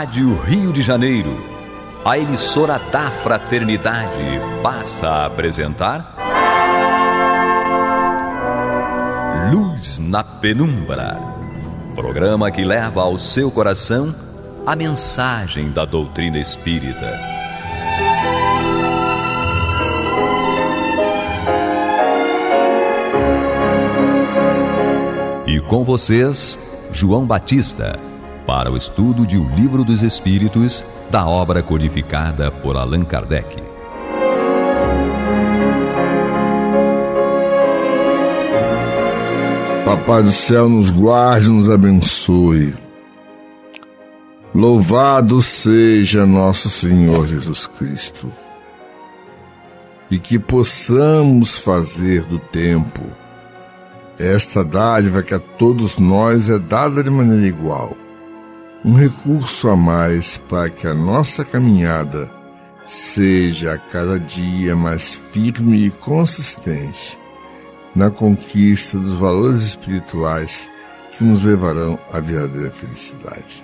Rádio Rio de Janeiro, a emissora da Fraternidade, passa a apresentar Luz na Penumbra, programa que leva ao seu coração a mensagem da doutrina espírita. E com vocês, João Batista, para o estudo de O Livro dos Espíritos, da obra codificada por Allan Kardec. Papai do céu nos guarde, nos abençoe. Louvado seja nosso Senhor Jesus Cristo. E que possamos fazer do tempo esta dádiva que a todos nós é dada de maneira igual, um recurso a mais para que a nossa caminhada seja a cada dia mais firme e consistente na conquista dos valores espirituais que nos levarão à verdadeira felicidade.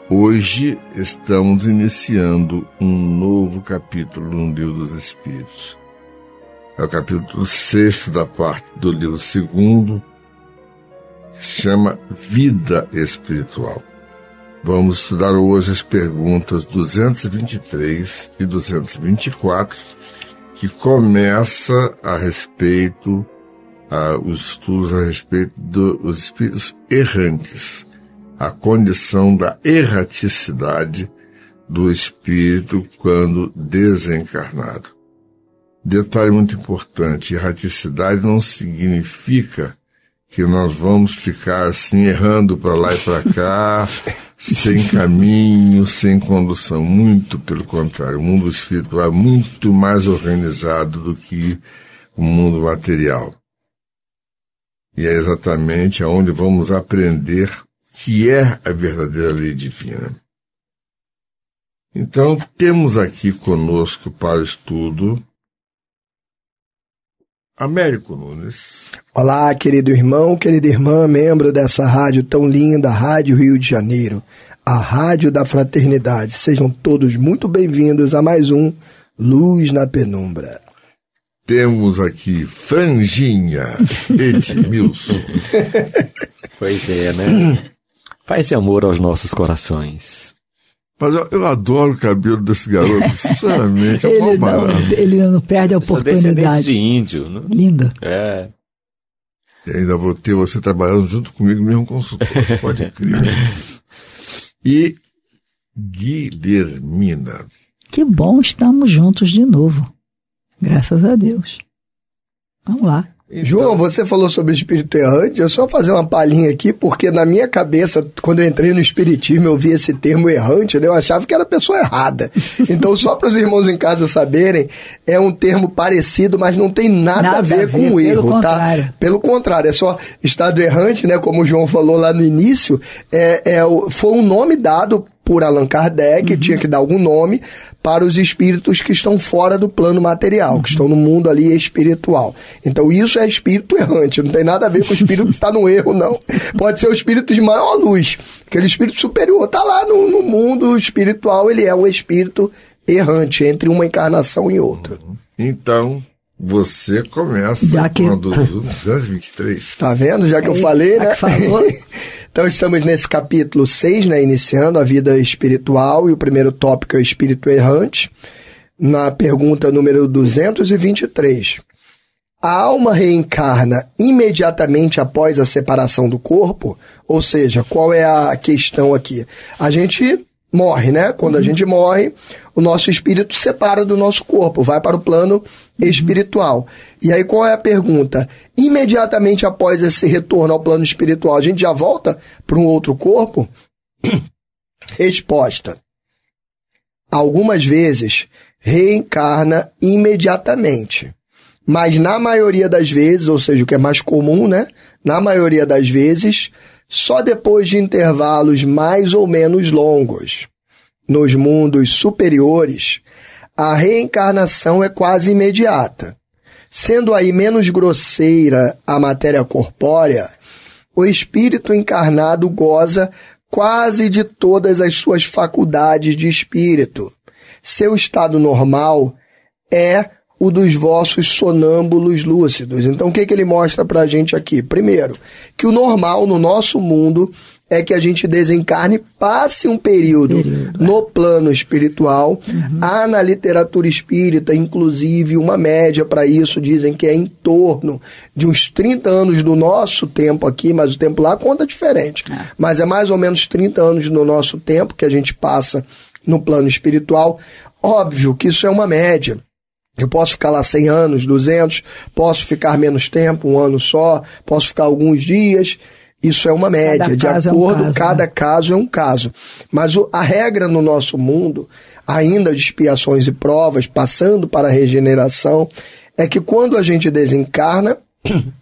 Hoje estamos iniciando um novo capítulo no Livro dos Espíritos. É o capítulo 6 da parte do livro 2, que se chama Vida Espiritual. Vamos estudar hoje as perguntas 223 e 224, que começa a respeito, os estudos a respeito dos espíritos errantes, a condição da erraticidade do espírito quando desencarnado. Detalhe muito importante: erraticidade não significa que nós vamos ficar assim errando para lá e para cá, sem caminho, sem condução. Muito pelo contrário, o mundo espiritual é muito mais organizado do que o mundo material. E é exatamente aonde vamos aprender que é a verdadeira lei divina. Então, temos aqui conosco para o estudo Américo Nunes. Olá, querido irmão, querida irmã, membro dessa rádio tão linda, Rádio Rio de Janeiro, a Rádio da Fraternidade. Sejam todos muito bem-vindos a mais um Luz na Penumbra. Temos aqui Franjinha Edmilson. Pois é, né? Faz amor aos nossos corações. Mas eu adoro o cabelo desse garoto, sinceramente, é uma barato. Ele não perde a oportunidade. De índio, né? Lindo. É. E ainda vou ter você trabalhando junto comigo no mesmo consultório, pode crer. E Guilhermina. Que bom, estamos juntos de novo. Graças a Deus. Vamos lá. Então, João, você falou sobre espírito errante. Eu só vou fazer uma palhinha aqui, porque na minha cabeça, quando eu entrei no espiritismo, eu vi esse termo errante, né? Eu achava que era a pessoa errada. Então, só para os irmãos em casa saberem, é um termo parecido, mas não tem nada a ver com o erro, tá? Pelo contrário, é só estado errante, né? Como o João falou lá no início, foi um nome dado por Allan Kardec, tinha que dar algum nome para os espíritos que estão fora do plano material, que estão no mundo ali espiritual. Então isso é espírito errante, não tem nada a ver com o espírito que está no erro, não. Pode ser o espírito de maior luz, aquele espírito superior está lá no mundo espiritual, ele é um espírito errante entre uma encarnação e outra. Então, você começa com a 223. Tá vendo? Já que eu falei, né? Então, estamos nesse capítulo 6, né? Iniciando a vida espiritual, e o primeiro tópico é o espírito errante. Na pergunta número 223. A alma reencarna imediatamente após a separação do corpo? Ou seja, qual é a questão aqui? A gente morre, né? Quando a gente morre, o nosso espírito separa do nosso corpo, vai para o plano espiritual. E aí qual é a pergunta? Imediatamente após esse retorno ao plano espiritual, a gente já volta para um outro corpo? Resposta. Algumas vezes reencarna imediatamente. Mas na maioria das vezes, ou seja, o que é mais comum, né? Na maioria das vezes, só depois de intervalos mais ou menos longos. Nos mundos superiores, a reencarnação é quase imediata. Sendo aí menos grosseira a matéria corpórea, o espírito encarnado goza quase de todas as suas faculdades de espírito. Seu estado normal é o dos vossos sonâmbulos lúcidos. Então, o que ele mostra para a gente aqui? Primeiro, que o normal no nosso mundo é que a gente desencarne, passe um período no plano espiritual. Há na literatura espírita, inclusive, uma média para isso, dizem que é em torno de uns 30 anos do nosso tempo aqui, mas o tempo lá conta diferente. Mas é mais ou menos 30 anos do nosso tempo que a gente passa no plano espiritual. Óbvio que isso é uma média. Eu posso ficar lá 100 anos, 200, posso ficar menos tempo, 1 ano só, posso ficar alguns dias. Isso é uma média, de acordo, cada caso é um caso. Mas a regra no nosso mundo, ainda de expiações e provas, passando para a regeneração, é que quando a gente desencarna,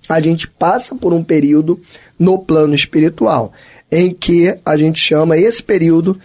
a gente passa por um período no plano espiritual, em que a gente chama esse período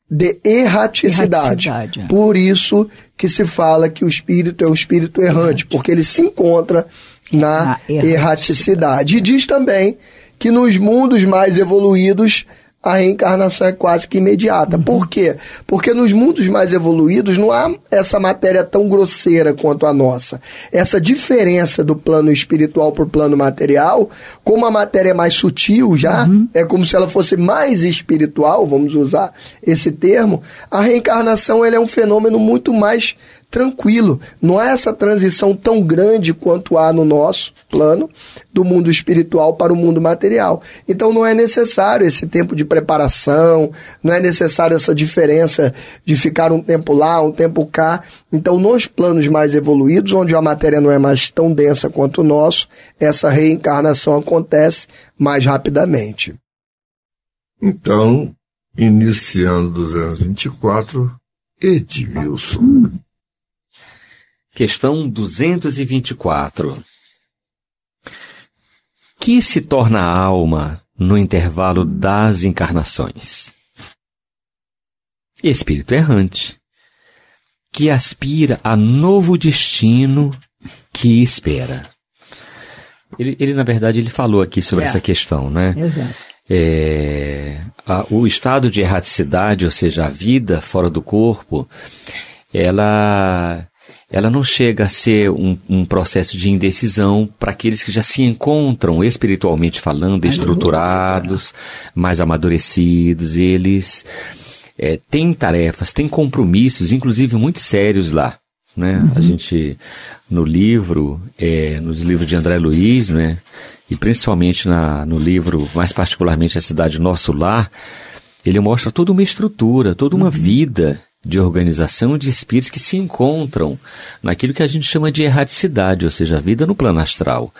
de erraticidade. Por isso que se fala que o espírito é o espírito errante, porque ele se encontra na erraticidade. E diz também que nos mundos mais evoluídos a reencarnação é quase que imediata. Por quê? Porque nos mundos mais evoluídos não há essa matéria tão grosseira quanto a nossa. Essa diferença do plano espiritual para o plano material, como a matéria é mais sutil já, é como se ela fosse mais espiritual, vamos usar esse termo, a reencarnação ela é um fenômeno muito mais tranquilo. Não há essa transição tão grande quanto há no nosso plano, do mundo espiritual para o mundo material. Então não é necessário esse tempo de preparação, não é necessário essa diferença de ficar um tempo lá, um tempo cá. Então nos planos mais evoluídos, onde a matéria não é mais tão densa quanto o nosso, essa reencarnação acontece mais rapidamente. Então, iniciando 224, Edmilson. Questão 224. Que se torna a alma no intervalo das encarnações? Espírito errante, que aspira a novo destino que espera. Ele na verdade, ele falou aqui sobre essa questão, né? Exato. O estado de erraticidade, ou seja, a vida fora do corpo, ela não chega a ser um processo de indecisão para aqueles que já se encontram espiritualmente falando, estruturados, mais amadurecidos. Eles têm tarefas, têm compromissos, inclusive muito sérios lá, né? A gente, nos livros de André Luiz, né? E principalmente no livro, mais particularmente A Cidade Nosso Lar, ele mostra toda uma estrutura, toda uma vida de organização de espíritos que se encontram naquilo que a gente chama de erraticidade, ou seja, a vida no plano astral.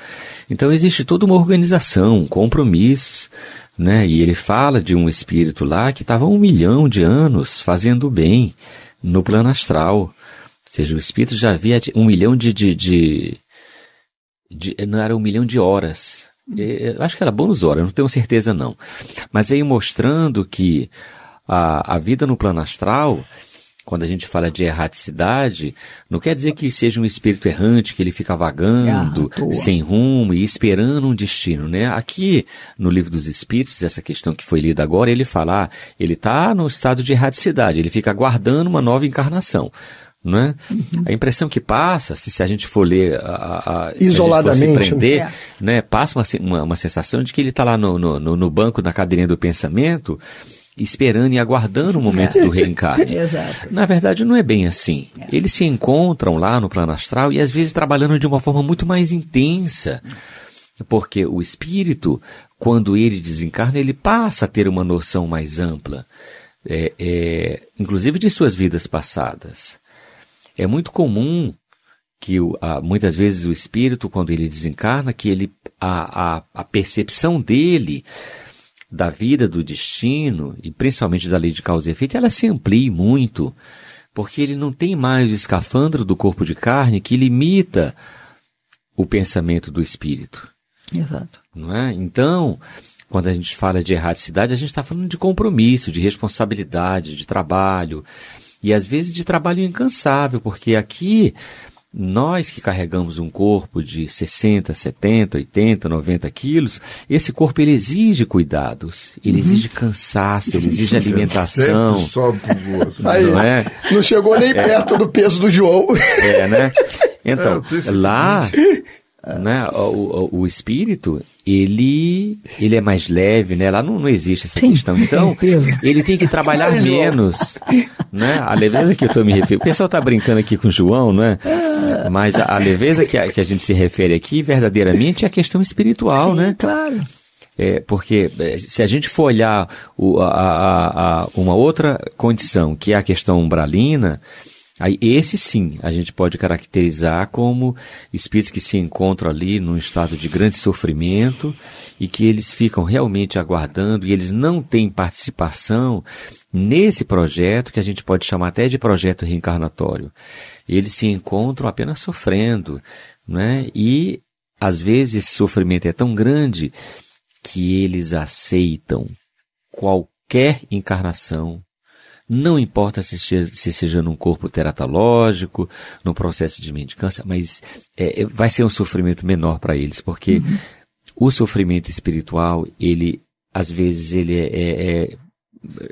Então existe toda uma organização, compromissos, né? E ele fala de um espírito lá que estava 1 milhão de anos fazendo bem no plano astral. Ou seja, o espírito já havia 1 milhão não era 1 milhão de horas. Eu acho que era bônus hora, não tenho certeza não. Mas aí mostrando que a vida no plano astral, quando a gente fala de erraticidade, não quer dizer que seja um espírito errante, que ele fica vagando, sem rumo e esperando um destino, né? Aqui, no Livro dos Espíritos, essa questão que foi lida agora, ele fala, ele está no estado de erraticidade, ele fica aguardando uma nova encarnação, não é? A impressão que passa, se a gente for ler isoladamente, se prender, né? Passa uma sensação de que ele está lá no banco da cadeirinha do pensamento, esperando e aguardando o momento do reencarne. Exato. Na verdade, não é bem assim. Eles se encontram lá no plano astral e às vezes trabalhando de uma forma muito mais intensa. Porque o espírito, quando ele desencarna, ele passa a ter uma noção mais ampla, inclusive de suas vidas passadas. É muito comum que muitas vezes o espírito, quando ele desencarna, que a percepção dele da vida, do destino, e principalmente da lei de causa e efeito, ela se amplia muito, porque ele não tem mais o escafandro do corpo de carne que limita o pensamento do espírito. Exato. Não é? Então, quando a gente fala de erraticidade, a gente está falando de compromisso, de responsabilidade, de trabalho, e às vezes de trabalho incansável, porque aqui Nós que carregamos um corpo de 60, 70, 80, 90 quilos, esse corpo ele exige cuidados, ele exige cansaço, ele exige alimentação. Sempre sobe pro outro. Aí, Não é? não chegou nem perto do peso do João. Né? Então, lá, né, o espírito, ele é mais leve, né? Lá não existe essa questão. Então, ele tem que trabalhar menos, né? A leveza que eu estou me referindo. O pessoal está brincando aqui com o João, né? Mas a leveza que a gente se refere aqui, verdadeiramente, é a questão espiritual, Sim, né? Claro. Porque se a gente for olhar uma outra condição, que é a questão umbralina, aí esse sim, a gente pode caracterizar como espíritos que se encontram ali num estado de grande sofrimento e que eles ficam realmente aguardando e eles não têm participação nesse projeto que a gente pode chamar até de projeto reencarnatório. Eles se encontram apenas sofrendo, né? E às vezes esse sofrimento é tão grande que eles aceitam qualquer encarnação. Não importa se seja num corpo teratológico, num processo de mendicância, mas vai ser um sofrimento menor para eles, porque o sofrimento espiritual, ele, às vezes, ele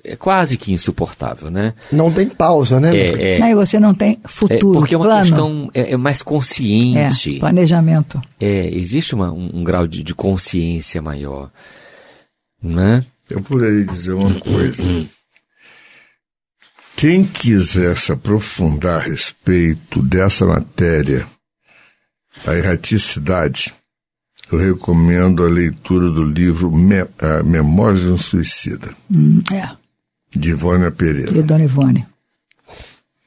é quase que insuportável, né? Não tem pausa, né? E você não tem futuro, porque é uma plano. questão mais consciente. Planejamento. Existe um grau de consciência maior, né? Eu poderia dizer uma coisa. Quem quiser se aprofundar a respeito dessa matéria, a erraticidade, eu recomendo a leitura do livro Memórias de um Suicida, de Ivone Pereira. E Dona Ivone.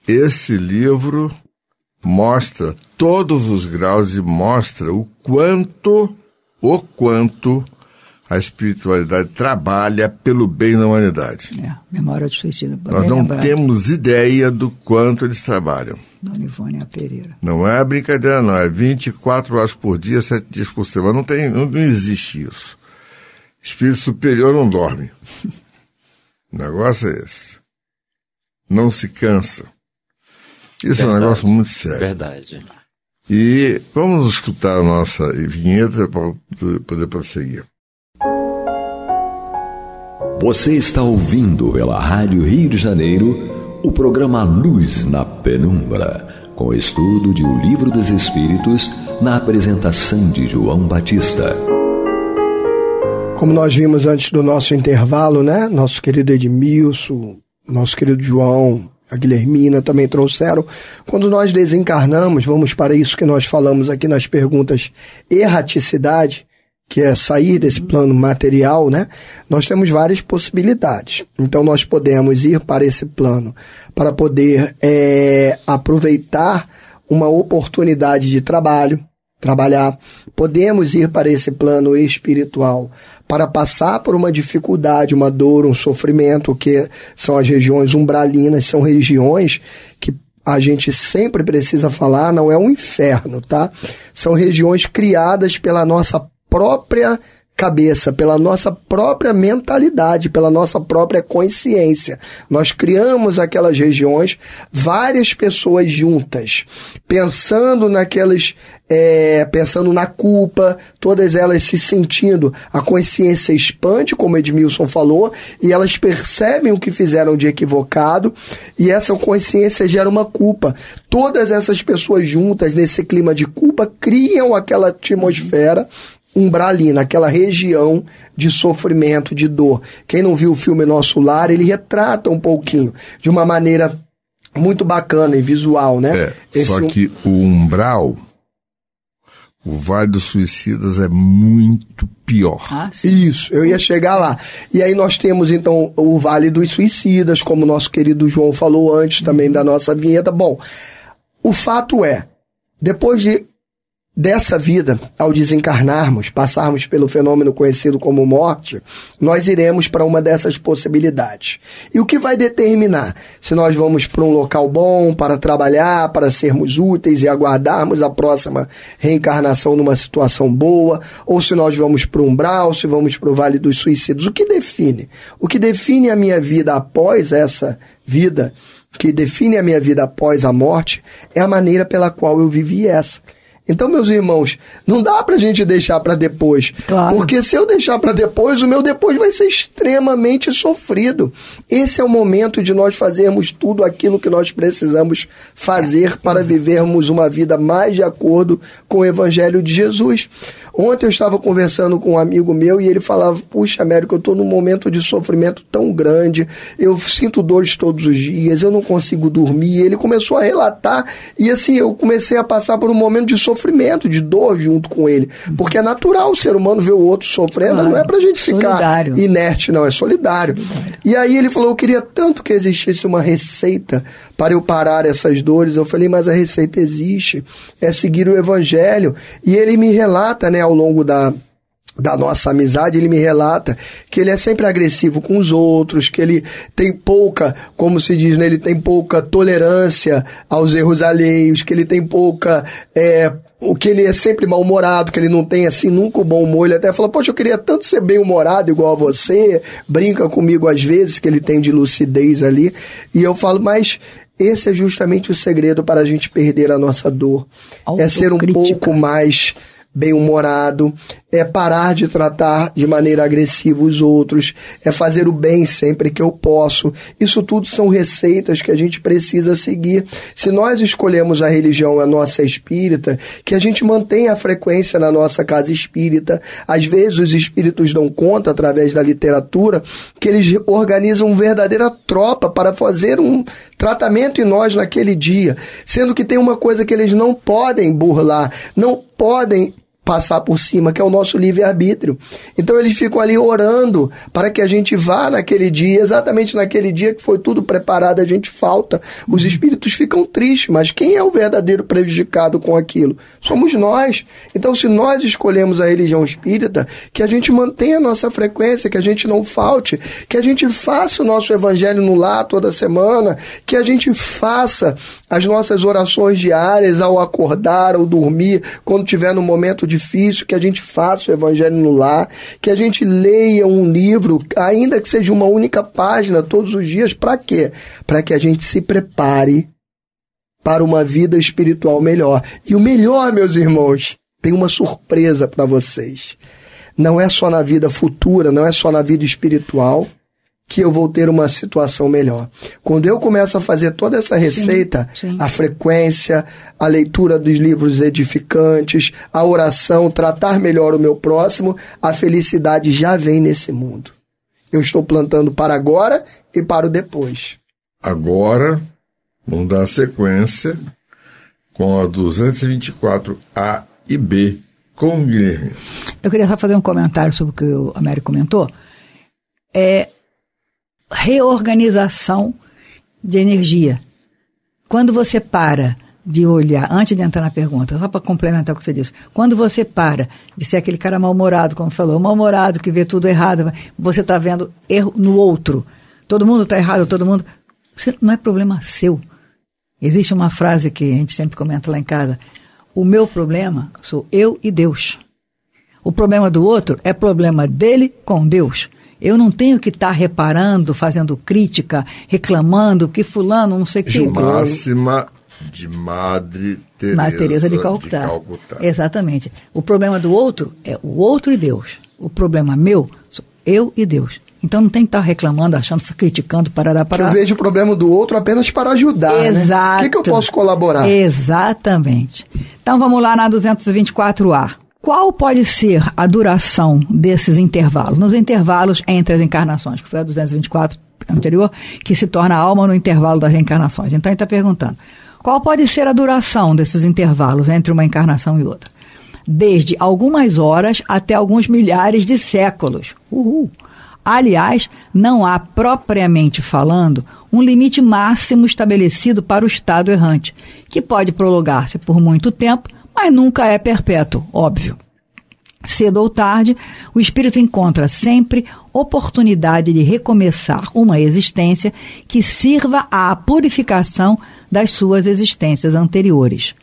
Esse livro mostra todos os graus e mostra o quanto a espiritualidade trabalha pelo bem da humanidade. Memória do Suicida. Nós não temos ideia do quanto eles trabalham. Dona Ivone Pereira. Não é brincadeira, não. É 24 horas por dia, 7 dias por semana. Não existe isso. Espírito superior não dorme. O negócio é esse. Não se cansa. Isso é um negócio muito sério. Verdade. E vamos escutar a nossa vinheta para poder prosseguir. Você está ouvindo pela Rádio Rio de Janeiro o programa Luz na Penumbra, com estudo de O Livro dos Espíritos, na apresentação de João Batista. Como nós vimos antes do nosso intervalo, né? Nosso querido Edmilson, nosso querido João, a Guilhermina também trouxeram. Quando nós desencarnamos, vamos para isso que nós falamos aqui nas perguntas, erraticidade, que é sair desse plano material, né? Nós temos várias possibilidades. Então, nós podemos ir para esse plano para poder aproveitar uma oportunidade de trabalhar. Podemos ir para esse plano espiritual para passar por uma dificuldade, uma dor, um sofrimento, que são as regiões umbralinas, são regiões que a gente sempre precisa falar, não é um inferno, tá? São regiões criadas pela nossa própria cabeça, pela nossa própria mentalidade, pela nossa própria consciência. Nós criamos aquelas regiões, várias pessoas juntas, pensando pensando na culpa, todas elas se sentindo, a consciência expande, como Edmilson falou, e elas percebem o que fizeram de equivocado, e essa consciência gera uma culpa. Todas essas pessoas juntas, nesse clima de culpa, criam aquela atmosfera umbralina, aquela região de sofrimento, de dor. Quem não viu o filme Nosso Lar, ele retrata um pouquinho, de uma maneira muito bacana e visual, né? Só que o umbral, o Vale dos Suicidas é muito pior. Isso, eu ia chegar lá. E aí nós temos, então, o Vale dos Suicidas, como o nosso querido João falou antes também da nossa vinheta. Bom, o fato é, depois dessa vida, ao desencarnarmos, passarmos pelo fenômeno conhecido como morte, nós iremos para uma dessas possibilidades. E o que vai determinar se nós vamos para um local bom, para trabalhar, para sermos úteis e aguardarmos a próxima reencarnação numa situação boa, ou se nós vamos para o umbral, se vamos para o Vale dos Suicidas? O que define? O que define a minha vida após essa vida que define a minha vida após a morte, é a maneira pela qual eu vivi essa. Então, meus irmãos, não dá pra gente deixar para depois. Claro. Porque se eu deixar para depois, o meu depois vai ser extremamente sofrido. Esse é o momento de nós fazermos tudo aquilo que nós precisamos fazer para vivermos uma vida mais de acordo com o Evangelho de Jesus. Ontem eu estava conversando com um amigo meu e ele falava, puxa, Américo, eu estou num momento de sofrimento tão grande, eu sinto dores todos os dias, eu não consigo dormir. Ele começou a relatar e assim, eu comecei a passar por um momento de sofrimento, de dor junto com ele. Porque é natural o ser humano ver o outro sofrendo, claro, não é pra gente ficar solidário, inerte, não, é solidário. E aí ele falou, eu queria tanto que existisse uma receita para eu parar essas dores. Eu falei, mas a receita existe, é seguir o Evangelho. E ele me relata, né, ao longo da nossa amizade, ele me relata que ele é sempre agressivo com os outros, que ele tem pouca, como se diz, né, ele tem pouca tolerância aos erros alheios, que ele tem pouca, que ele é sempre mal-humorado, que ele não tem assim nunca o bom humor. Ele até fala, poxa, eu queria tanto ser bem-humorado igual a você, brinca comigo às vezes, que ele tem de lucidez ali. E eu falo, mas esse é justamente o segredo para a gente perder a nossa dor. É ser um pouco mais bem-humorado, é parar de tratar de maneira agressiva os outros, é fazer o bem sempre que eu posso. Isso tudo são receitas que a gente precisa seguir. Se nós escolhemos a religião, a nossa espírita, que a gente mantenha a frequência na nossa casa espírita. Às vezes os espíritos dão conta, através da literatura, que eles organizam uma verdadeira tropa para fazer um tratamento em nós naquele dia, sendo que tem uma coisa que eles não podem burlar, não podem passar por cima, que é o nosso livre-arbítrio. Então eles ficam ali orando para que a gente vá naquele dia, exatamente naquele dia que foi tudo preparado, a gente falta. Os espíritos ficam tristes, mas quem é o verdadeiro prejudicado com aquilo? Somos nós. Então, se nós escolhemos a religião espírita, que a gente mantenha a nossa frequência, que a gente não falte, que a gente faça o nosso evangelho no lar toda semana, que a gente faça as nossas orações diárias ao acordar, ao dormir, quando tiver no momento difícil, que a gente faça o evangelho no lar, que a gente leia um livro, ainda que seja uma única página todos os dias. Para quê? Para que a gente se prepare para uma vida espiritual melhor. E o melhor, meus irmãos, tem uma surpresa para vocês. Não é só na vida futura, não é só na vida espiritual que eu vou ter uma situação melhor. Quando eu começo a fazer toda essa receita, sim. A frequência, a leitura dos livros edificantes, a oração, tratar melhor o meu próximo, a felicidade já vem nesse mundo. Eu estou plantando para agora e para o depois. Agora, vamos dar sequência com a 224A e B, com o Guilherme. Eu queria só fazer um comentário sobre o que o Américo comentou. Reorganização de energia. Quando você para de olhar, antes de entrar na pergunta, só para complementar o que você disse, quando você para de ser aquele cara mal-humorado, como falou, mal-humorado, que vê tudo errado, você está vendo erro no outro. Todo mundo está errado, todo mundo... Isso não é problema seu. Existe uma frase que a gente sempre comenta lá em casa, o meu problema sou eu e Deus. O problema do outro é problema dele com Deus. Eu não tenho que estar reparando, fazendo crítica, reclamando que fulano, não sei o que. Máxima de Madre Teresa de Calcutá. Exatamente. O problema do outro é o outro e Deus. O problema meu sou eu e Deus. Então não tem que estar reclamando, achando, criticando, parará. Eu vejo o problema do outro apenas para ajudar, exato, né? O que eu posso colaborar? Exatamente. Então vamos lá na 224A. Qual pode ser a duração desses intervalos? Nos intervalos entre as encarnações, que foi a 224 anterior, que se torna a alma no intervalo das reencarnações. Então ele está perguntando, qual pode ser a duração desses intervalos entre uma encarnação e outra? Desde algumas horas até alguns milhares de séculos. Aliás, não há, propriamente falando, um limite máximo estabelecido para o estado errante, que pode prolongar-se por muito tempo, mas nunca é perpétuo, óbvio. Cedo ou tarde, o espírito encontra sempre oportunidade de recomeçar uma existência que sirva à purificação das suas existências anteriores.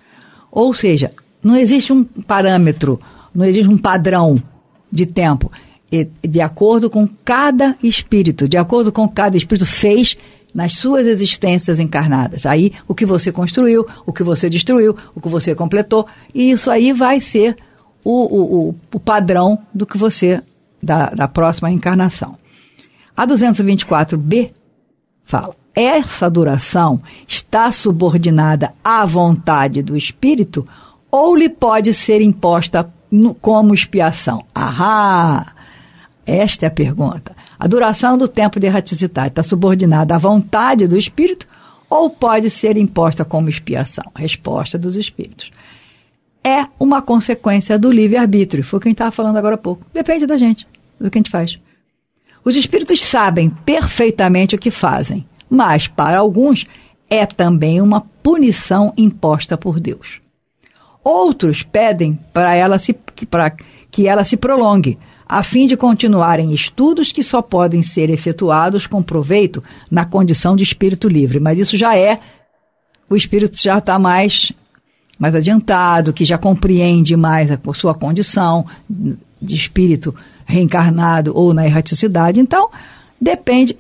Ou seja, não existe um parâmetro, não existe um padrão de tempo. E, de acordo com cada espírito, de acordo com que cada espírito fez, nas suas existências encarnadas. Aí, o que você construiu, o que você destruiu, o que você completou, e isso aí vai ser o padrão do que você, da próxima encarnação. A 224b fala, essa duração está subordinada à vontade do espírito ou lhe pode ser imposta como expiação? Ahá! Esta é a pergunta. A duração do tempo de erraticidade está subordinada à vontade do espírito ou pode ser imposta como expiação? Resposta dos espíritos. É uma consequência do livre-arbítrio. Foi o que a gente estava falando agora há pouco. Depende da gente, do que a gente faz. Os espíritos sabem perfeitamente o que fazem, mas para alguns é também uma punição imposta por Deus. Outros pedem que ela se prolongue, a fim de continuarem estudos que só podem ser efetuados com proveito na condição de espírito livre. Mas isso o espírito já está mais adiantado, que já compreende mais a sua condição de espírito reencarnado ou na erraticidade. Então, depende,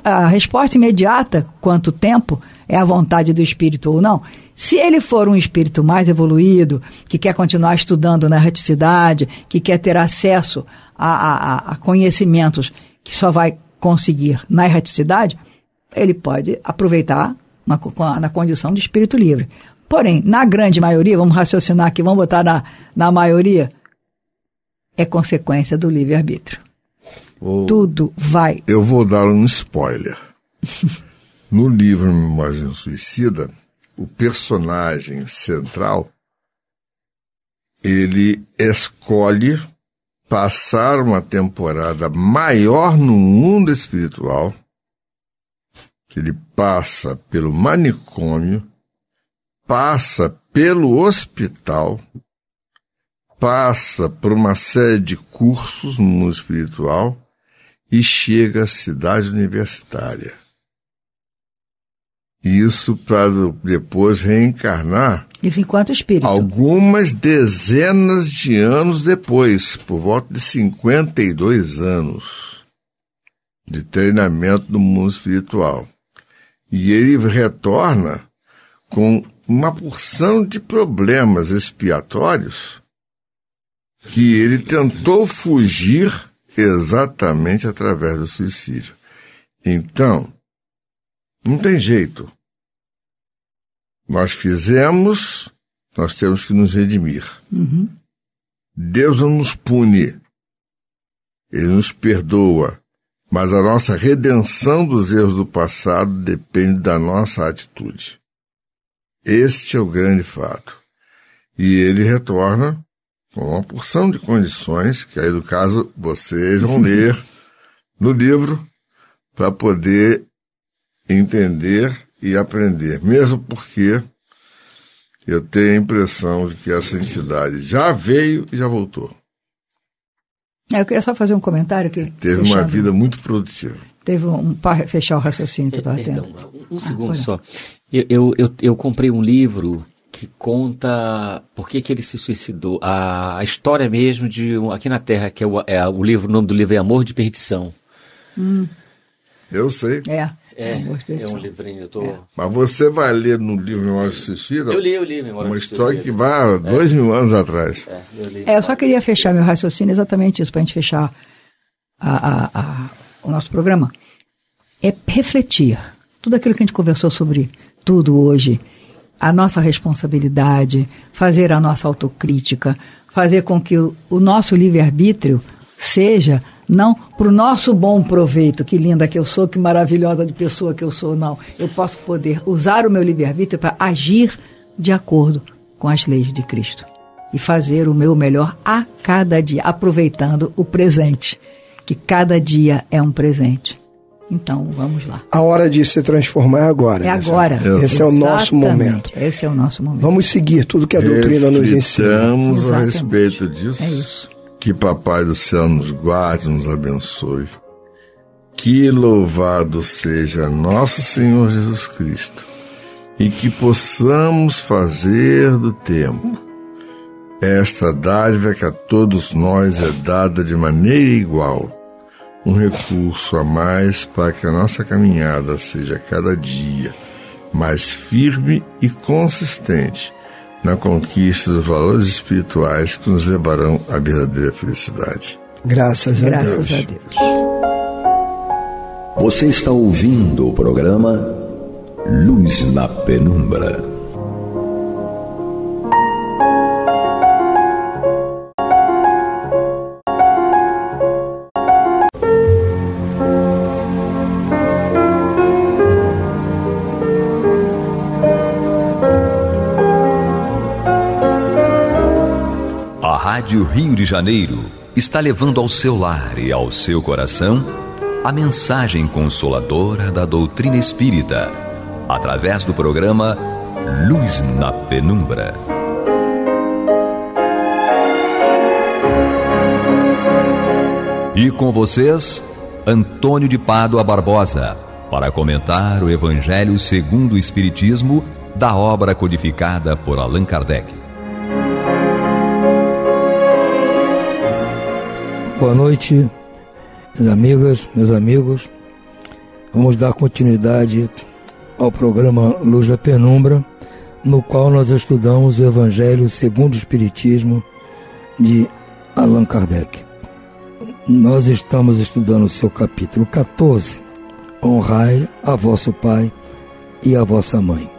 a resposta imediata, quanto tempo, é a vontade do espírito ou não. Se ele for um espírito mais evoluído, que quer continuar estudando na erraticidade, que quer ter acesso a conhecimentos que só vai conseguir na erraticidade, ele pode aproveitar na condição de espírito livre. Porém, na grande maioria, vamos raciocinar aqui, vamos botar na maioria, é consequência do livre-arbítrio. Tudo vai... Eu vou dar um spoiler. No livro Memórias de um Suicida, o personagem central, ele escolhe passar uma temporada maior no mundo espiritual, que ele passa pelo manicômio, passa pelo hospital, passa por uma série de cursos no mundo espiritual e chega à cidade universitária. Isso para depois reencarnar. Isso enquanto espírito. Algumas dezenas de anos depois, por volta de 52 anos de treinamento no mundo espiritual. E ele retorna com uma porção de problemas expiatórios que ele tentou fugir exatamente através do suicídio. Então, não tem jeito. Nós temos que nos redimir. Uhum. Deus não nos pune, Ele nos perdoa, mas a nossa redenção dos erros do passado depende da nossa atitude. Este é o grande fato. E ele retorna com uma porção de condições, que aí no caso vocês vão ler no livro, para poder entender e aprender, mesmo porque eu tenho a impressão de que essa entidade já veio e já voltou. Eu queria só fazer um comentário que teve uma vida muito produtiva. Teve para fechar o raciocínio que eu estava tendo. Um segundo só. Eu comprei um livro que conta por que ele se suicidou. A história mesmo aqui na Terra, que o livro, o nome do livro é Amor de Perdição. Eu sei. É um livrinho. Mas você vai ler no livro Memórias de Suicida? Eu li Memórias uma história que vai 2.000 anos atrás. Eu só queria fechar meu raciocínio exatamente isso, para a gente fechar o nosso programa. É refletir tudo aquilo que a gente conversou sobre tudo hoje, a nossa responsabilidade, fazer a nossa autocrítica, fazer com que o nosso livre-arbítrio seja não para o nosso bom proveito, que linda que eu sou, que maravilhosa de pessoa que eu sou, não. Eu posso poder usar o meu livre-arbítrio para agir de acordo com as leis de Cristo e fazer o meu melhor a cada dia, aproveitando o presente, que cada dia é um presente. Então, vamos lá. A hora de se transformar é agora. É agora. Esse é o nosso momento. Esse é o nosso momento. Vamos seguir tudo que a doutrina nos ensina. Reflitamos a respeito disso. É isso. Que Papai do Céu nos guarde, nos abençoe. Que louvado seja nosso Senhor Jesus Cristo. E que possamos fazer do tempo esta dádiva que a todos nós é dada de maneira igual, um recurso a mais para que a nossa caminhada seja cada dia mais firme e consistente na conquista dos valores espirituais que nos levarão à verdadeira felicidade. Graças a Deus. Você está ouvindo o programa Luz na Penumbra. A Rádio Rio de Janeiro está levando ao seu lar e ao seu coração a mensagem consoladora da doutrina espírita, através do programa Luz na Penumbra. E com vocês, Antônio de Pádua Barbosa, para comentar o Evangelho segundo o Espiritismo, da obra codificada por Allan Kardec. Boa noite, minhas amigas, meus amigos. Vamos dar continuidade ao programa Luz na Penumbra, no qual nós estudamos o Evangelho segundo o Espiritismo de Allan Kardec. Nós estamos estudando o seu capítulo 14, Honrai a vosso pai e a vossa mãe.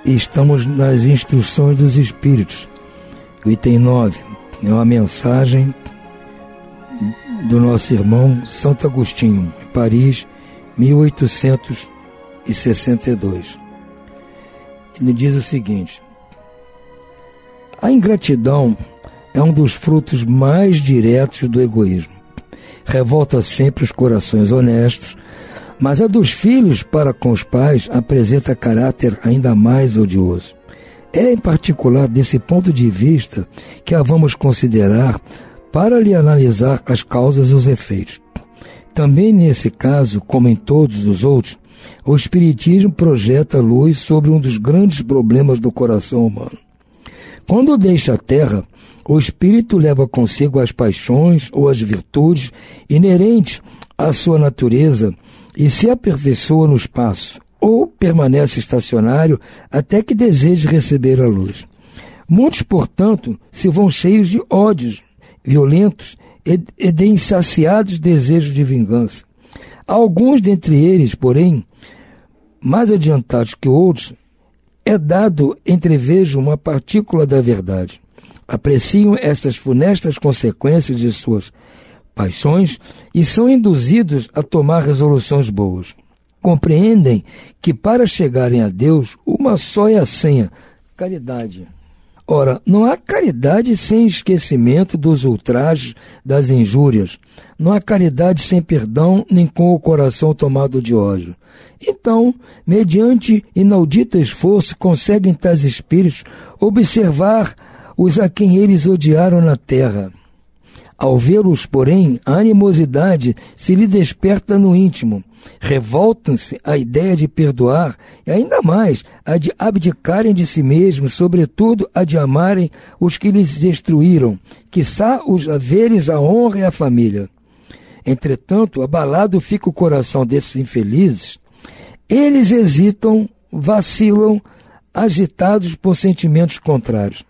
E estamos nas instruções dos Espíritos. O item 9 é uma mensagem do nosso irmão Santo Agostinho, em Paris, 1862. Ele diz o seguinte: a ingratidão é um dos frutos mais diretos do egoísmo. Revolta sempre os corações honestos, mas a dos filhos para com os pais apresenta caráter ainda mais odioso. É em particular desse ponto de vista que a vamos considerar para lhe analisar as causas e os efeitos. Também nesse caso, como em todos os outros, o Espiritismo projeta luz sobre um dos grandes problemas do coração humano. Quando deixa a Terra, o Espírito leva consigo as paixões ou as virtudes inerentes à sua natureza e se aperfeiçoa no espaço, ou permanece estacionário até que deseje receber a luz. Muitos, portanto, se vão cheios de ódios violentos e de insaciados desejos de vingança. Alguns dentre eles, porém, mais adiantados que outros, é dado entrevejo uma partícula da verdade. Apreciam estas funestas consequências de suas paixões e são induzidos a tomar resoluções boas. Compreendem que para chegarem a Deus, uma só é a senha: caridade. Ora, não há caridade sem esquecimento dos ultrajes, das injúrias. Não há caridade sem perdão, nem com o coração tomado de ódio. Então, mediante inaudito esforço, conseguem tais espíritos observar os a quem eles odiaram na terra. Ao vê-los, porém, a animosidade se lhe desperta no íntimo. Revoltam-se à ideia de perdoar e ainda mais a de abdicarem de si mesmos, sobretudo a de amarem os que lhes destruíram, quiçá os haveres, a honra e a família. Entretanto, abalado fica o coração desses infelizes. Eles hesitam, vacilam, agitados por sentimentos contrários.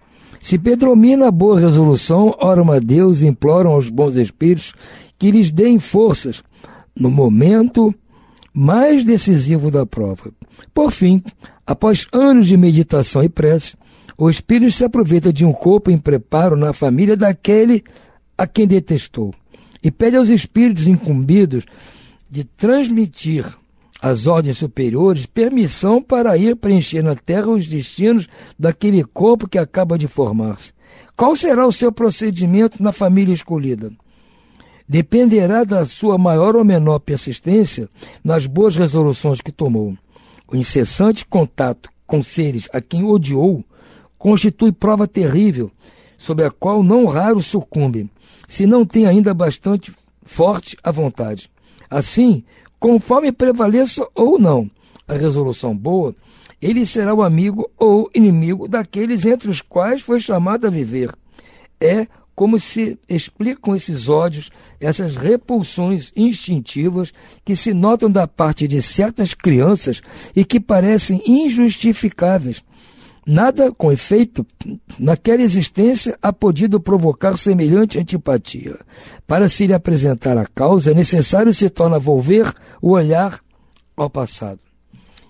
Se predomina a boa resolução, oram a Deus e imploram aos bons espíritos que lhes deem forças no momento mais decisivo da prova. Por fim, após anos de meditação e prece, o espírito se aproveita de um corpo em preparo na família daquele a quem detestou e pede aos espíritos incumbidos de transmitir às ordens superiores permissão para ir preencher na terra os destinos daquele corpo que acaba de formar-se. Qual será o seu procedimento na família escolhida? Dependerá da sua maior ou menor persistência nas boas resoluções que tomou. O incessante contato com seres a quem odiou constitui prova terrível, sobre a qual não raro sucumbe, se não tem ainda bastante forte a vontade. Assim, conforme prevaleça ou não a resolução boa, ele será o amigo ou inimigo daqueles entre os quais foi chamado a viver. É como se explicam esses ódios, essas repulsões instintivas que se notam da parte de certas crianças e que parecem injustificáveis. Nada, com efeito, naquela existência há podido provocar semelhante antipatia. Para se lhe apresentar a causa, é necessário se torna volver o olhar ao passado.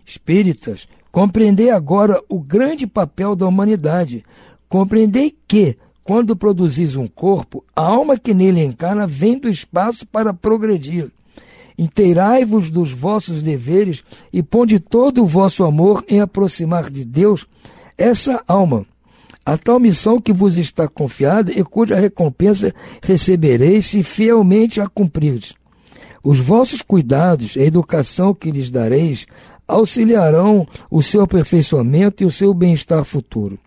Espíritas, compreendei agora o grande papel da humanidade. Compreendei que, quando produzis um corpo, a alma que nele encarna vem do espaço para progredir. Inteirai-vos dos vossos deveres e ponde todo o vosso amor em aproximar de Deus essa alma, a tal missão que vos está confiada e cuja recompensa recebereis se fielmente a cumprirdes. Os vossos cuidados e a educação que lhes dareis auxiliarão o seu aperfeiçoamento e o seu bem-estar futuro.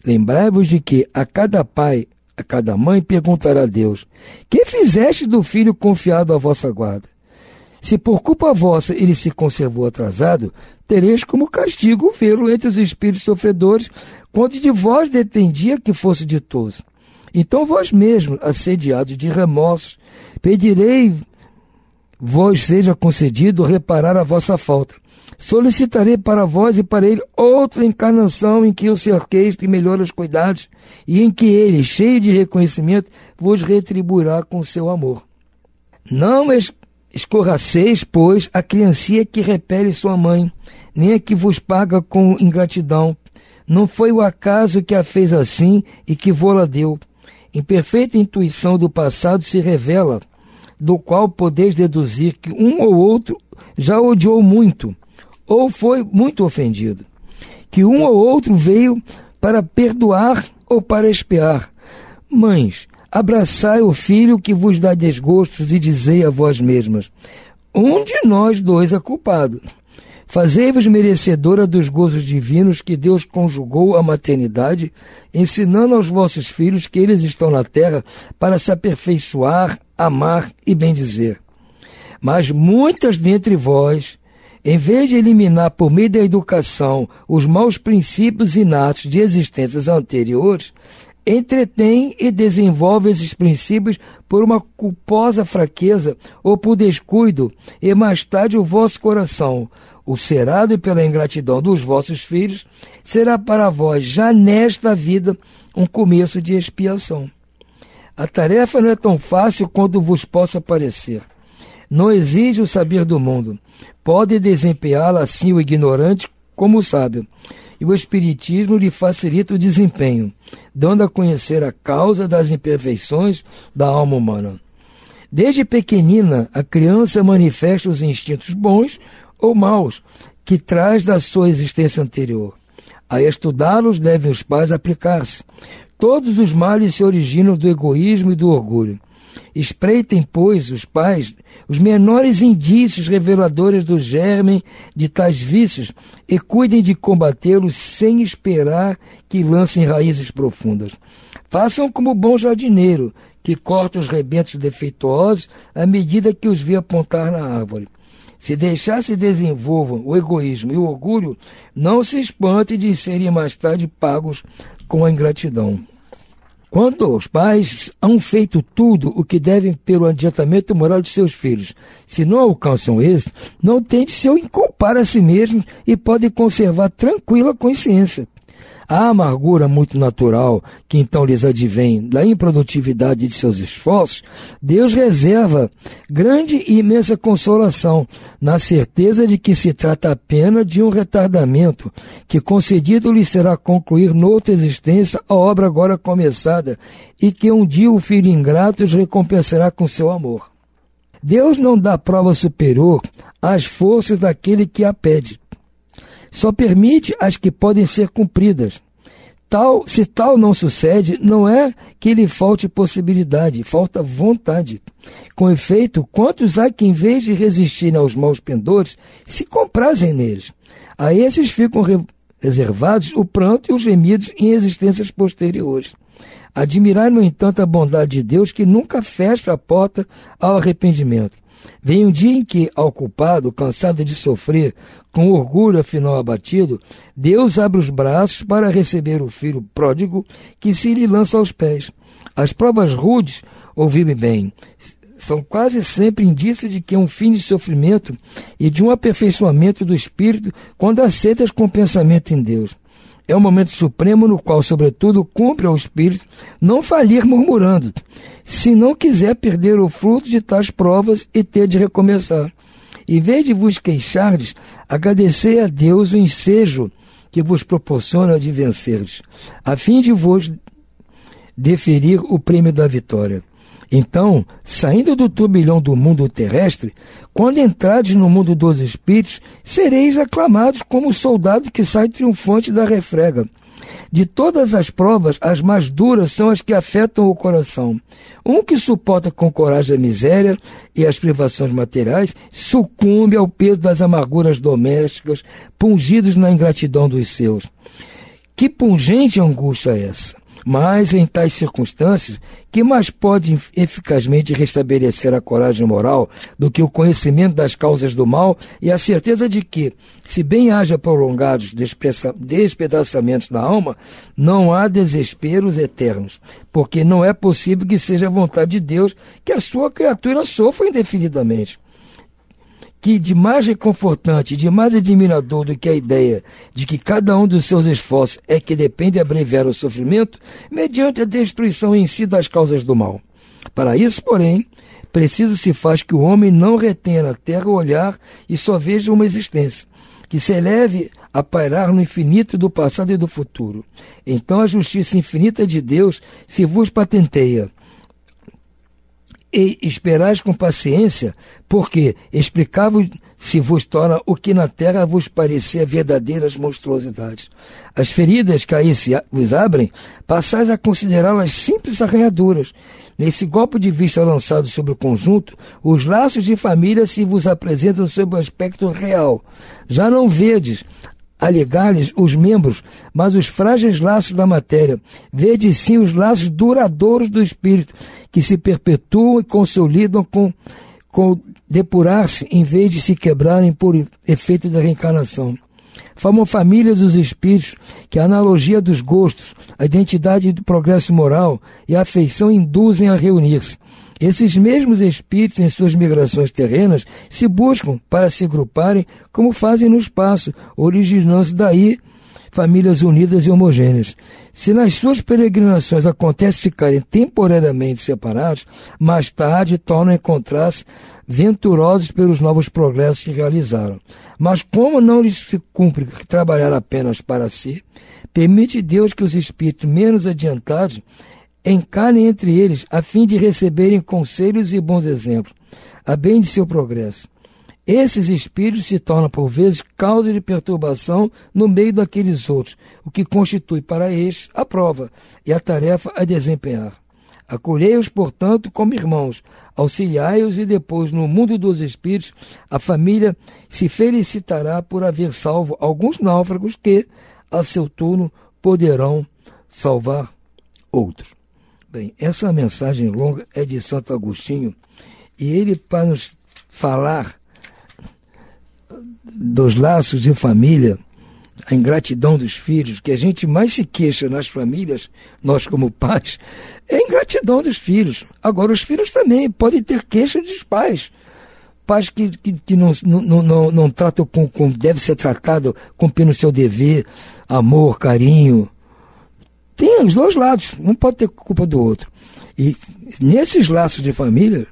Lembrai-vos de que a cada pai, a cada mãe perguntará a Deus: que fizeste do filho confiado à vossa guarda? Se por culpa vossa ele se conservou atrasado, tereis como castigo vê-lo entre os espíritos sofredores, quando de vós dependia que fosse ditoso. Então vós mesmos, assediados de remorsos, pedirei vos seja concedido reparar a vossa falta. Solicitarei para vós e para ele outra encarnação em que o cerqueis de melhores cuidados e em que ele, cheio de reconhecimento, vos retribuirá com seu amor. Não escorraceis, pois, a criancinha que repele sua mãe, nem a que vos paga com ingratidão. Não foi o acaso que a fez assim e que vô-la deu. Em perfeita intuição do passado se revela, do qual podeis deduzir que um ou outro já odiou muito, ou foi muito ofendido. Que um ou outro veio para perdoar ou para expiar. Mães, abraçai o filho que vos dá desgostos e dizei a vós mesmas: um de nós dois é culpado. Fazei-vos merecedora dos gozos divinos que Deus conjugou à maternidade, ensinando aos vossos filhos que eles estão na terra para se aperfeiçoar, amar e bendizer. Mas muitas dentre vós, em vez de eliminar por meio da educação os maus princípios inatos de existências anteriores, entretém e desenvolve esses princípios por uma culposa fraqueza ou por descuido, e mais tarde o vosso coração, ulcerado pela ingratidão dos vossos filhos, será para vós já nesta vida um começo de expiação. A tarefa não é tão fácil quanto vos possa parecer. Não exige o saber do mundo. Pode desempenhá-la assim o ignorante como o sábio. E o Espiritismo lhe facilita o desempenho, dando a conhecer a causa das imperfeições da alma humana. Desde pequenina, a criança manifesta os instintos bons ou maus que traz da sua existência anterior. A estudá-los devem os pais aplicar-se. Todos os males se originam do egoísmo e do orgulho. Espreitem, pois, os pais, os menores indícios reveladores do germe de tais vícios e cuidem de combatê-los sem esperar que lancem raízes profundas. Façam como o bom jardineiro, que corta os rebentos defeituosos à medida que os vê apontar na árvore. Se deixar se desenvolvam o egoísmo e o orgulho, não se espante de serem mais tarde pagos com a ingratidão. Quanto aos pais, hão feito tudo o que devem pelo adiantamento moral de seus filhos. Se não alcançam êxito, não tente se inculpar a si mesmos e podem conservar tranquila consciência. A amargura muito natural que então lhes advém da improdutividade de seus esforços, Deus reserva grande e imensa consolação, na certeza de que se trata apenas de um retardamento, que concedido lhe será concluir noutra existência a obra agora começada, e que um dia o filho ingrato os recompensará com seu amor. Deus não dá prova superior às forças daquele que a pede. Só permite as que podem ser cumpridas. Se tal não sucede, não é que lhe falte possibilidade, falta vontade. Com efeito, quantos há que, em vez de resistirem aos maus pendores, se comprazem neles? A esses ficam reservados o pranto e os gemidos em existências posteriores. Admirai, no entanto, a bondade de Deus, que nunca fecha a porta ao arrependimento. Vem um dia em que, ao culpado, cansado de sofrer, com orgulho afinal abatido, Deus abre os braços para receber o filho pródigo que se lhe lança aos pés. As provas rudes, ouvi-me bem, são quase sempre indícios de que é um fim de sofrimento e de um aperfeiçoamento do espírito quando aceitas com pensamento em Deus. É um momento supremo no qual, sobretudo, cumpre ao espírito não falir murmurando, se não quiser perder o fruto de tais provas e ter de recomeçar. Em vez de vos queixardes, agradecei a Deus o ensejo que vos proporciona de vencerdes, a fim de vos deferir o prêmio da vitória. Então, saindo do turbilhão do mundo terrestre, quando entrardes no mundo dos espíritos, sereis aclamados como o soldado que sai triunfante da refrega. De todas as provas, as mais duras são as que afetam o coração. Um que suporta com coragem a miséria e as privações materiais, sucumbe ao peso das amarguras domésticas, pungidos na ingratidão dos seus. Que pungente angústia é essa! Mas, em tais circunstâncias, que mais pode eficazmente restabelecer a coragem moral do que o conhecimento das causas do mal e a certeza de que, se bem haja prolongados despedaçamentos da alma, não há desesperos eternos, porque não é possível que seja a vontade de Deus que a sua criatura sofra indefinidamente. Que de mais reconfortante, de mais admirador do que a ideia de que cada um dos seus esforços é que depende abreviar o sofrimento, mediante a destruição em si das causas do mal. Para isso, porém, preciso se faz que o homem não retenha na terra o olhar e só veja uma existência, que se eleve a pairar no infinito do passado e do futuro. Então a justiça infinita de Deus se vos patenteia, e esperais com paciência, porque explicável se vos torna o que na terra vos parecia verdadeiras monstruosidades. As feridas que aí vos abrem, passais a considerá-las simples arranhaduras. Nesse golpe de vista lançado sobre o conjunto, os laços de família se vos apresentam sob o aspecto real. Já não vedes alegar-lhes os membros, mas os frágeis laços da matéria. Vede sim os laços duradouros do espírito, que se perpetuam e consolidam com depurar-se, em vez de se quebrarem por efeito da reencarnação. Formam famílias dos espíritos que a analogia dos gostos, a identidade do progresso moral e a afeição induzem a reunir-se. Esses mesmos espíritos, em suas migrações terrenas, se buscam para se agruparem como fazem no espaço, originando-se daí famílias unidas e homogêneas. Se nas suas peregrinações acontece ficarem temporariamente separados, mais tarde tornam a encontrar-se venturosos pelos novos progressos que realizaram. Mas como não lhes se cumpre trabalhar apenas para si, permite Deus que os espíritos menos adiantados encarnem entre eles, a fim de receberem conselhos e bons exemplos, a bem de seu progresso. Esses espíritos se tornam, por vezes, causa de perturbação no meio daqueles outros, o que constitui para estes a prova e a tarefa a desempenhar. Acolhei-os, portanto, como irmãos, auxiliai-os e depois, no mundo dos espíritos, a família se felicitará por haver salvo alguns náufragos que, a seu turno, poderão salvar outros. Bem, essa mensagem longa é de Santo Agostinho e ele, para nos falar dos laços de família, a ingratidão dos filhos, que a gente mais se queixa nas famílias, nós como pais, é a ingratidão dos filhos. Agora, os filhos também podem ter queixa dos pais. Pais que não tratam como deve ser tratado, cumprindo o seu dever, amor, carinho. Tem os dois lados, um pode ter culpa do outro. E nesses laços de família,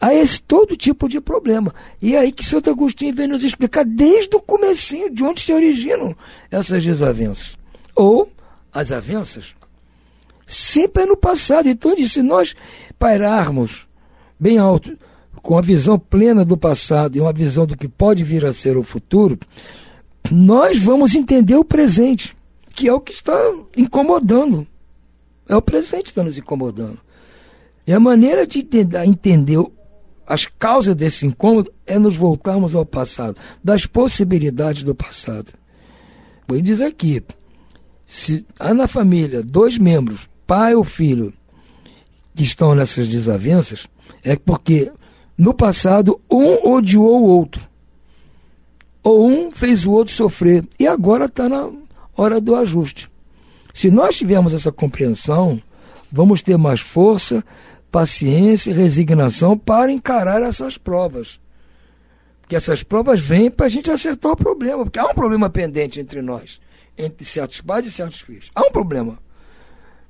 há todo tipo de problema. E é aí que Santo Agostinho vem nos explicar desde o comecinho de onde se originam essas desavenças. Ou as avenças. Sempre é no passado. Então, se nós pairarmos bem alto, com a visão plena do passado e uma visão do que pode vir a ser o futuro, nós vamos entender o presente, que é o que está incomodando. É o presente que está nos incomodando. E a maneira de entender as causas desse incômodo é nos voltarmos ao passado, das possibilidades do passado. Ele diz aqui, se há na família dois membros, pai ou filho, que estão nessas desavenças, é porque no passado, um odiou o outro. Ou um fez o outro sofrer. E agora está na hora do ajuste. Se nós tivermos essa compreensão, vamos ter mais força, paciência e resignação para encarar essas provas. Porque essas provas vêm para a gente acertar o problema. Porque há um problema pendente entre nós, entre certos pais e certos filhos. Há um problema.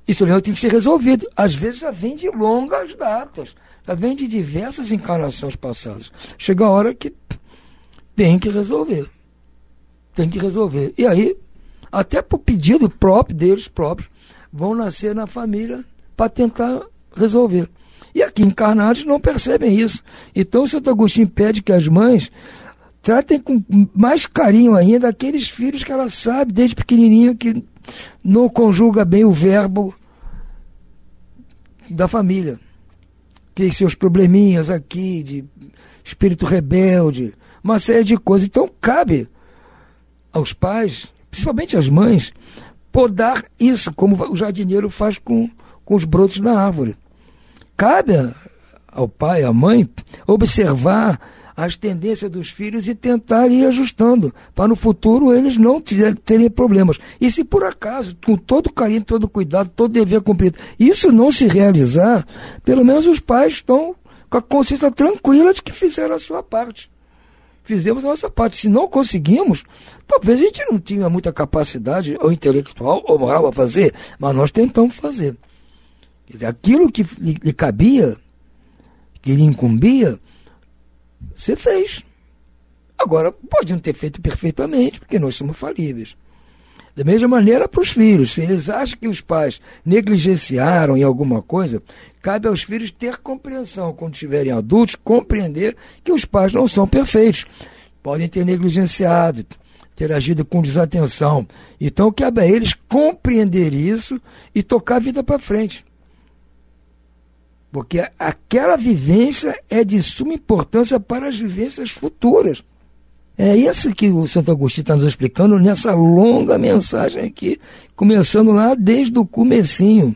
Esse problema tem que ser resolvido. Às vezes já vem de longas datas, já vem de diversas encarnações passadas. Chega a hora que tem que resolver. Tem que resolver. E aí, até por pedido próprio deles próprios, vão nascer na família para tentar resolver. E aqui encarnados não percebem isso. Então, o Santo Agostinho pede que as mães tratem com mais carinho ainda aqueles filhos que ela sabe desde pequenininho que não conjuga bem o verbo da família. Tem seus probleminhas aqui de espírito rebelde, uma série de coisas. Então, cabe aos pais, principalmente às mães, podar isso, como o jardineiro faz com os brotos na árvore. Cabe ao pai, à mãe, observar as tendências dos filhos e tentar ir ajustando, para no futuro eles não terem problemas. E se por acaso, com todo carinho, todo cuidado, todo dever cumprido, isso não se realizar, pelo menos os pais estão com a consciência tranquila de que fizeram a sua parte. Fizemos a nossa parte. Se não conseguimos, talvez a gente não tinha muita capacidade, ou intelectual, ou moral a fazer, mas nós tentamos fazer. Quer dizer, aquilo que lhe cabia, que lhe incumbia, você fez. Agora, pode não ter feito perfeitamente, porque nós somos falíveis. Da mesma maneira para os filhos. Se eles acham que os pais negligenciaram em alguma coisa, cabe aos filhos ter compreensão. Quando estiverem adultos, compreender que os pais não são perfeitos. Podem ter negligenciado, ter agido com desatenção. Então, cabe a eles compreender isso e tocar a vida para frente. Porque aquela vivência é de suma importância para as vivências futuras. É isso que o Santo Agostinho está nos explicando nessa longa mensagem aqui, começando lá desde o comecinho.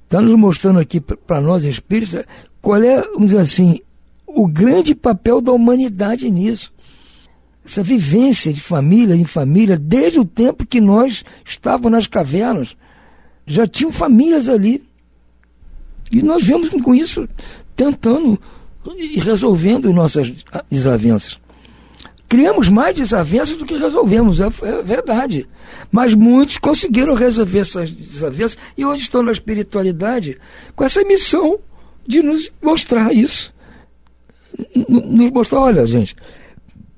Está nos mostrando aqui para nós espíritos qual é, vamos dizer assim, o grande papel da humanidade nisso. Essa vivência de família em família, desde o tempo que nós estávamos nas cavernas, já tinham famílias ali. E nós vemos com isso tentando e resolvendo nossas desavenças. Criamos mais desavenças do que resolvemos, é verdade. Mas muitos conseguiram resolver essas desavenças e hoje estão na espiritualidade com essa missão de nos mostrar isso. Nos mostrar, olha, gente,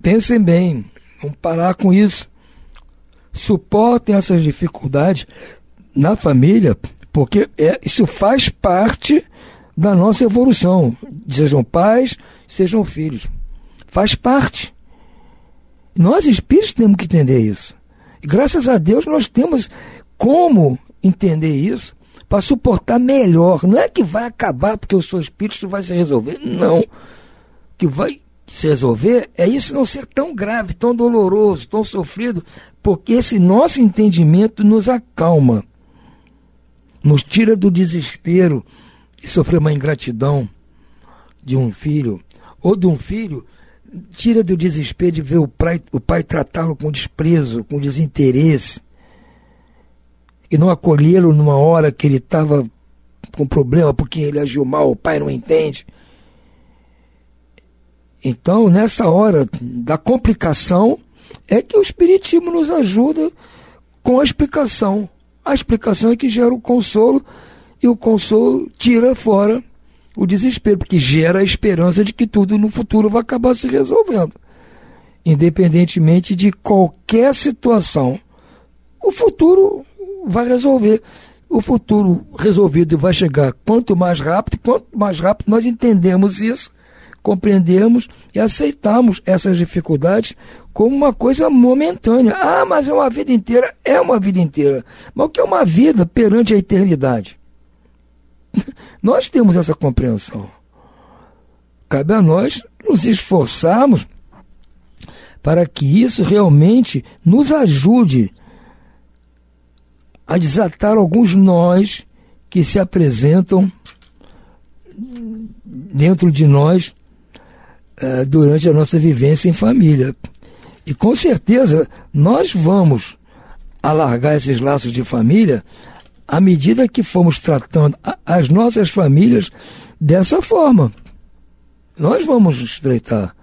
pensem bem, vamos parar com isso. Suportem essas dificuldades na família, porque isso faz parte da nossa evolução. Sejam pais, sejam filhos. Faz parte. Nós espíritos temos que entender isso. E graças a Deus nós temos como entender isso para suportar melhor. Não é que vai acabar porque eu sou espírito, isso vai se resolver. Não. O que vai se resolver é isso não ser tão grave, tão doloroso, tão sofrido, porque esse nosso entendimento nos acalma. Nos tira do desespero de sofrer uma ingratidão de um filho, ou de um filho, tira do desespero de ver o pai tratá-lo com desprezo, com desinteresse, e não acolhê-lo numa hora que ele estava com problema porque ele agiu mal, o pai não entende. Então, nessa hora da complicação, é que o Espiritismo nos ajuda com a explicação. A explicação é que gera o consolo, e o consolo tira fora o desespero, porque gera a esperança de que tudo no futuro vai acabar se resolvendo. Independentemente de qualquer situação, o futuro vai resolver. O futuro resolvido vai chegar quanto mais rápido nós entendemos isso, compreendemos e aceitamos essas dificuldades como uma coisa momentânea. Ah, mas é uma vida inteira. É uma vida inteira. Mas o que é uma vida perante a eternidade? Nós temos essa compreensão. Cabe a nós nos esforçarmos para que isso realmente nos ajude a desatar alguns nós que se apresentam dentro de nós durante a nossa vivência em família. E com certeza nós vamos alargar esses laços de família à medida que formos tratando as nossas famílias dessa forma. Nós vamos estreitar.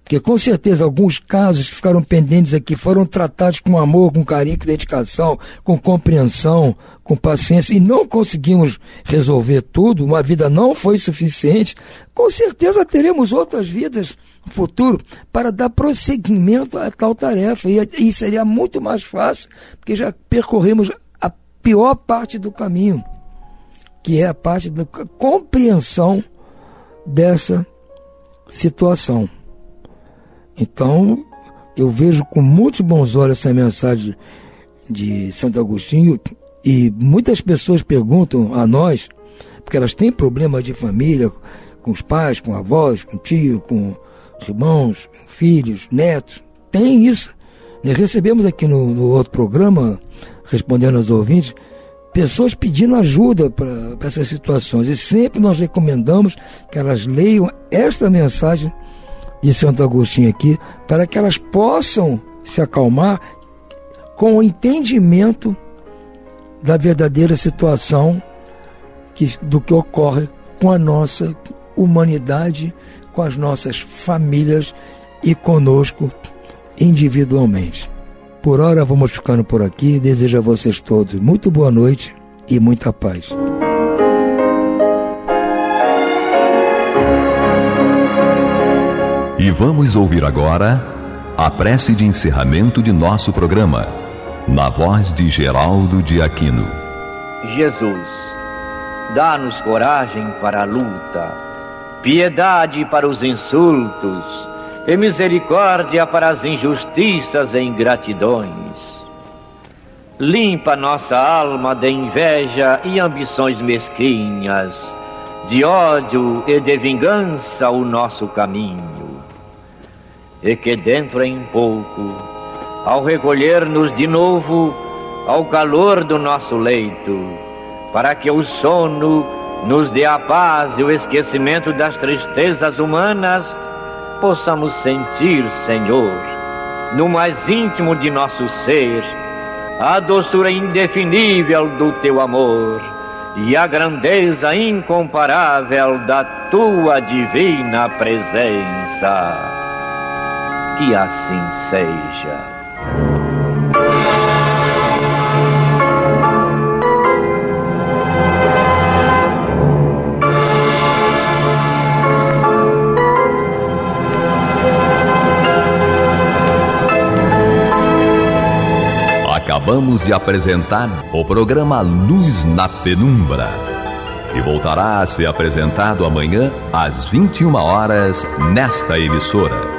Porque com certeza alguns casos que ficaram pendentes aqui foram tratados com amor, com carinho, com dedicação, com compreensão, com paciência, e não conseguimos resolver tudo, uma vida não foi suficiente. Com certeza teremos outras vidas no futuro para dar prosseguimento a tal tarefa, e seria muito mais fácil, porque já percorremos a pior parte do caminho, que é a parte da compreensão dessa situação. Então, eu vejo com muitos bons olhos essa mensagem de Santo Agostinho, e muitas pessoas perguntam a nós, porque elas têm problemas de família, com os pais, com avós, com tio, com irmãos, com filhos, netos, tem isso. Nós recebemos aqui no outro programa, respondendo aos ouvintes, pessoas pedindo ajuda para essas situações, e sempre nós recomendamos que elas leiam esta mensagem de Santo Agostinho aqui, para que elas possam se acalmar com o entendimento da verdadeira situação do que ocorre com a nossa humanidade, com as nossas famílias e conosco individualmente. Por hora vamos ficando por aqui. Desejo a vocês todos muito boa noite e muita paz. E vamos ouvir agora a prece de encerramento de nosso programa, na voz de Geraldo de Aquino. Jesus, dá-nos coragem para a luta, piedade para os insultos e misericórdia para as injustiças e ingratidões. Limpa nossa alma de inveja e ambições mesquinhas, de ódio e de vingança o nosso caminho. E que dentro em pouco, ao recolher-nos de novo ao calor do nosso leito, para que o sono nos dê a paz e o esquecimento das tristezas humanas, possamos sentir, Senhor, no mais íntimo de nosso ser, a doçura indefinível do Teu amor e a grandeza incomparável da Tua divina presença. Que assim seja. Acabamos de apresentar o programa Luz na Penumbra, que voltará a ser apresentado amanhã às 21 horas nesta emissora.